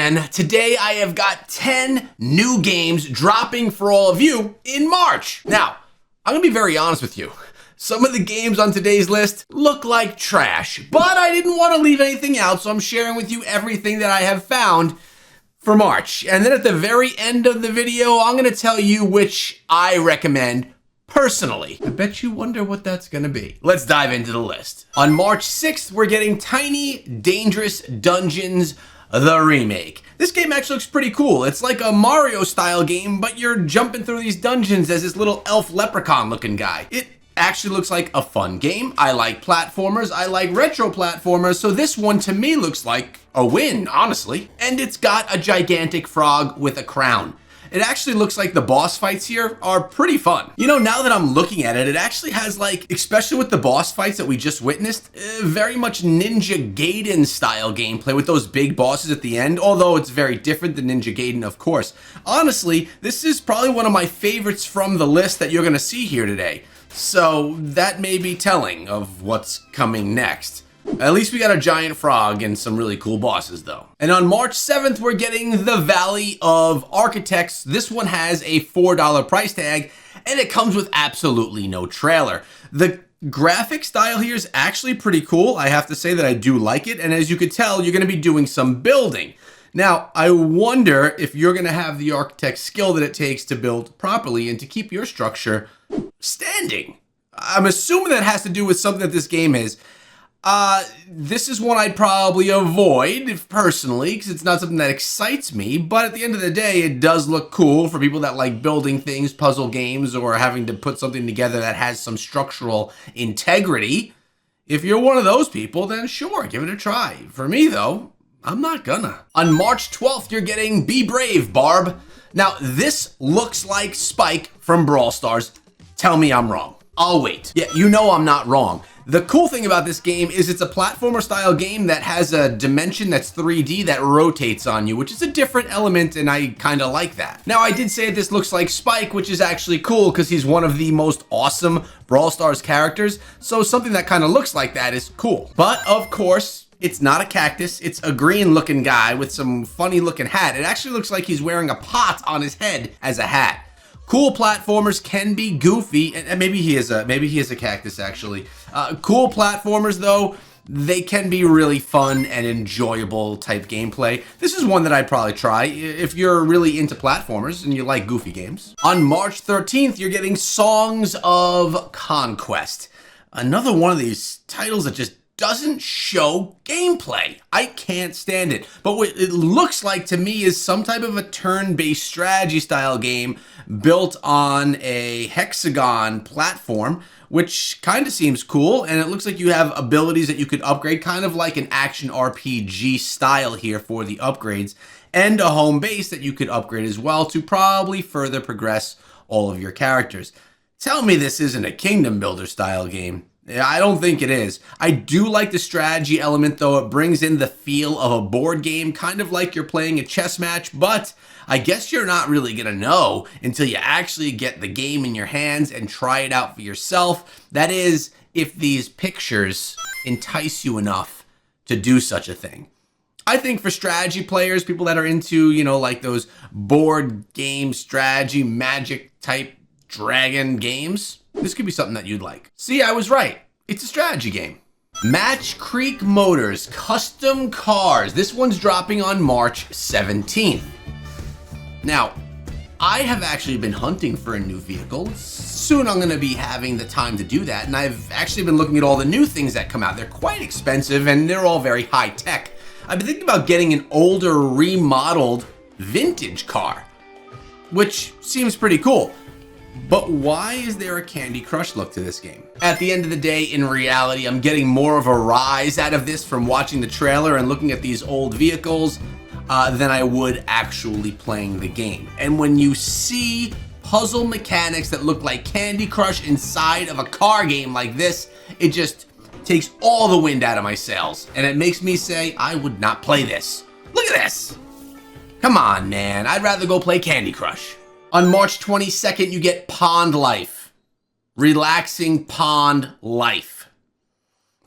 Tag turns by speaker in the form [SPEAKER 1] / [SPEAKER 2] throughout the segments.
[SPEAKER 1] again. Today I have got 10 new games dropping for all of you in March. Now, I'm gonna be very honest with you. Some of the games on today's list look like trash, but I didn't want to leave anything out, so I'm sharing with you everything that I have found for March. And then at the very end of the video, I'm gonna tell you which I recommend personally. I bet you wonder what that's gonna be. Let's dive into the list. On March 6th, we're getting Tiny Dangerous Dungeons, the remake. This game actually looks pretty cool. It's like a Mario style game, but you're jumping through these dungeons as this little elf leprechaun looking guy. It actually looks like a fun game. I like platformers, I like retro platformers, so this one to me looks like a win, honestly. And it's got a gigantic frog with a crown. It actually looks like the boss fights here are pretty fun. You know, now that I'm looking at it, it actually has like, especially with the boss fights that we just witnessed, very much Ninja Gaiden style gameplay with those big bosses at the end, although it's very different than Ninja Gaiden, of course. Honestly, this is probably one of my favorites from the list that you're gonna see here today. So that may be telling of what's coming next. At least we got a giant frog and some really cool bosses though. And on March 7th, we're getting The Valley of Architects. This one has a $4 price tag and it comes with absolutely no trailer. The graphic style here is actually pretty cool. I have to say that I do like it. And as you could tell, you're gonna be doing some building. Now, I wonder if you're gonna have the architect skill that it takes to build properly and to keep your structure standing. I'm assuming that has to do with something that this game is. This is one I'd probably avoid personally because it's not something that excites me, but at the end of the day, it does look cool for people that like building things, puzzle games, or having to put something together that has some structural integrity. If you're one of those people, then sure, give it a try. For me though, I'm not gonna. On March 12th, you're getting Be Brave, Barb. Now, this looks like Spike from Brawl Stars. Tell me I'm wrong. I'll wait. Yeah, you know I'm not wrong. The cool thing about this game is it's a platformer style game that has a dimension that's 3D that rotates on you, which is a different element, and I kind of like that. Now, I did say this looks like Spike, which is actually cool because he's one of the most awesome Brawl Stars characters, so something that kind of looks like that is cool. But of course, it's not a cactus, it's a green looking guy with some funny looking hat. It actually looks like he's wearing a pot on his head as a hat. Cool platformers can be goofy, and maybe he is a cactus actually. Cool platformers though, they can be really fun and enjoyable type gameplay. This is one that I'd probably try if you're really into platformers and you like goofy games. On March 13th, you're getting Songs of Conquest. Another one of these titles that just doesn't show gameplay. I can't stand it. But what it looks like to me is some type of a turn-based strategy style game built on a hexagon platform, which kind of seems cool. And it looks like you have abilities that you could upgrade, kind of like an action RPG style here for the upgrades, and a home base that you could upgrade as well to probably further progress all of your characters. Tell me this isn't a kingdom builder style game. Yeah, I don't think it is. I do like the strategy element though. It brings in the feel of a board game, kind of like you're playing a chess match, but I guess you're not really gonna know until you actually get the game in your hands and try it out for yourself. That is, if these pictures entice you enough to do such a thing. I think for strategy players, people that are into, you know, like those board game strategy, magic type dragon games, this could be something that you'd like. See, I was right. It's a strategy game. Match Creek Motors Custom Cars. This one's dropping on March 17th. Now, I have actually been hunting for a new vehicle. Soon I'm gonna be having the time to do that, and I've actually been looking at all the new things that come out. They're quite expensive and they're all very high tech. I've been thinking about getting an older, remodeled vintage car, which seems pretty cool. But why is there a Candy Crush look to this game? At the end of the day, in reality, I'm getting more of a rise out of this from watching the trailer and looking at these old vehicles than I would actually playing the game. And when you see puzzle mechanics that look like Candy Crush inside of a car game like this, it just takes all the wind out of my sails. And it makes me say, I would not play this. Look at this. Come on, man. I'd rather go play Candy Crush. On March 22nd, you get Pond Life. Relaxing pond life.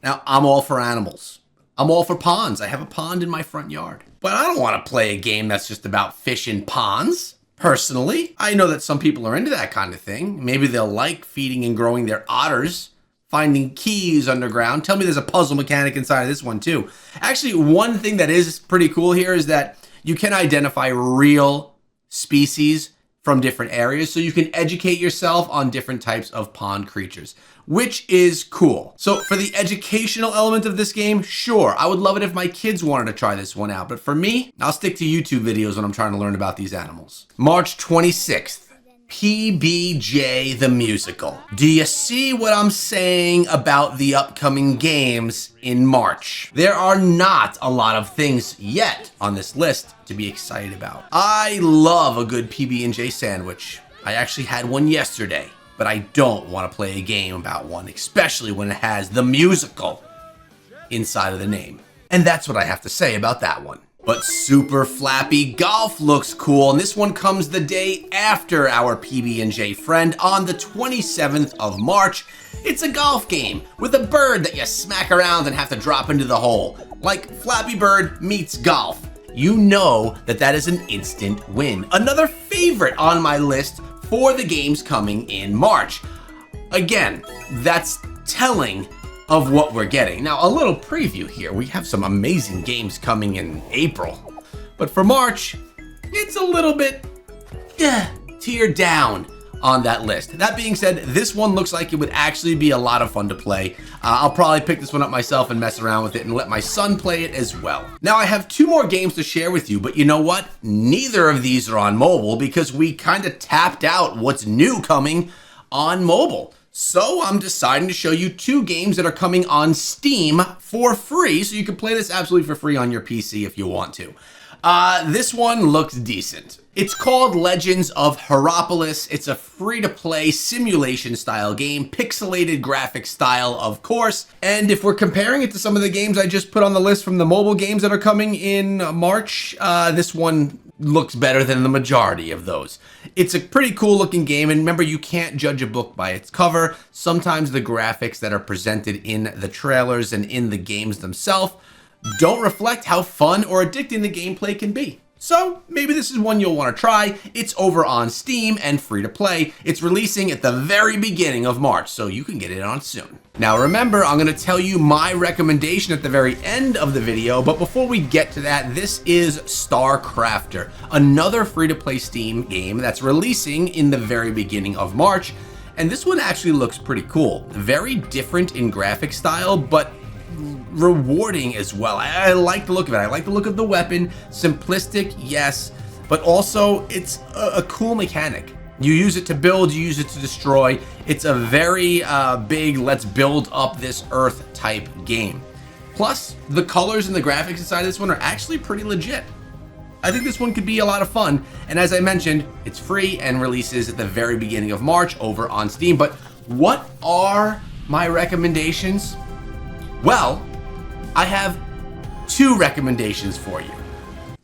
[SPEAKER 1] Now, I'm all for animals. I'm all for ponds. I have a pond in my front yard. But I don't want to play a game that's just about fish in ponds. Personally, I know that some people are into that kind of thing. Maybe they'll like feeding and growing their otters, finding keys underground. Tell me there's a puzzle mechanic inside of this one too. Actually, one thing that is pretty cool here is that you can identify real species from different areas, so you can educate yourself on different types of pond creatures, which is cool. So for the educational element of this game, sure, I would love it if my kids wanted to try this one out, but for me, I'll stick to YouTube videos when I'm trying to learn about these animals. March 26th. PBJ the Musical. Do you see what I'm saying about the upcoming games in March? There are not a lot of things yet on this list to be excited about. I love a good PB&J sandwich. I actually had one yesterday, but I don't want to play a game about one, especially when it has the musical inside of the name. And that's what I have to say about that one. But Super Flappy Golf looks cool, and this one comes the day after our PB&J friend on the 27th of March. It's a golf game with a bird that you smack around and have to drop into the hole. Like Flappy Bird meets golf. You know that that is an instant win. Another favorite on my list for the games coming in March. Again, that's telling of what we're getting. Now, a little preview here. We have some amazing games coming in April, but for March, it's a little bit tiered down on that list. That being said, this one looks like it would actually be a lot of fun to play. I'll probably pick this one up myself and mess around with it and let my son play it as well. Now, I have two more games to share with you, but you know what? Neither of these are on mobile because we kind of tapped out what's new coming on mobile. So I'm deciding to show you two games that are coming on Steam for free, so you can play this absolutely for free on your PC if you want to. This one looks decent. It's called Legends of Heropolis. It's a free-to-play simulation-style game, pixelated graphic style, of course. And if we're comparing it to some of the games I just put on the list from the mobile games that are coming in March, this one looks better than the majority of those. It's a pretty cool looking game, and remember, you can't judge a book by its cover. Sometimes the graphics that are presented in the trailers and in the games themselves don't reflect how fun or addicting the gameplay can be. So maybe this is one you'll want to try. It's over on Steam and free to play. It's releasing at the very beginning of March, so you can get it on soon. Now remember, I'm going to tell you my recommendation at the very end of the video, but before we get to that, this is StarCrafter, another free to play Steam game that's releasing in the very beginning of March. And this one actually looks pretty cool. Very different in graphic style, but rewarding as well. I like the look of it. I like the look of the weapon. Simplistic, yes, but also it's a cool mechanic. You use it to build, you use it to destroy. It's a very big, let's build up this Earth type game. Plus, the colors and the graphics inside this one are actually pretty legit. I think this one could be a lot of fun. And as I mentioned, it's free and releases at the very beginning of March over on Steam. But what are my recommendations? Well, I have two recommendations for you.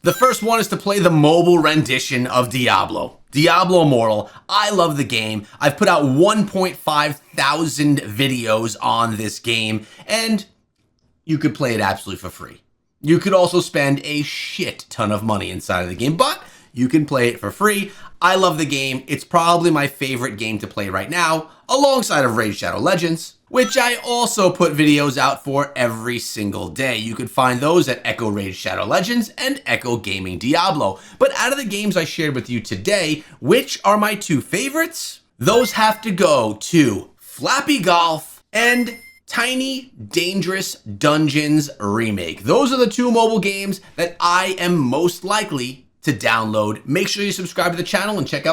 [SPEAKER 1] The first one is to play the mobile rendition of Diablo Immortal. I love the game. I've put out 1.5 thousand videos on this game, and you could play it absolutely for free. You could also spend a shit ton of money inside of the game, but you can play it for free. I love the game. It's probably my favorite game to play right now, alongside of Raid Shadow Legends, which I also put videos out for every single day. You could find those at Echo Raid Shadow Legends and Echo Gaming Diablo. But out of the games I shared with you today, which are my two favorites? Those have to go to Flappy Golf and Tiny Dangerous Dungeons Remake. Those are the two mobile games that I am most likely to download. Make sure you subscribe to the channel and check out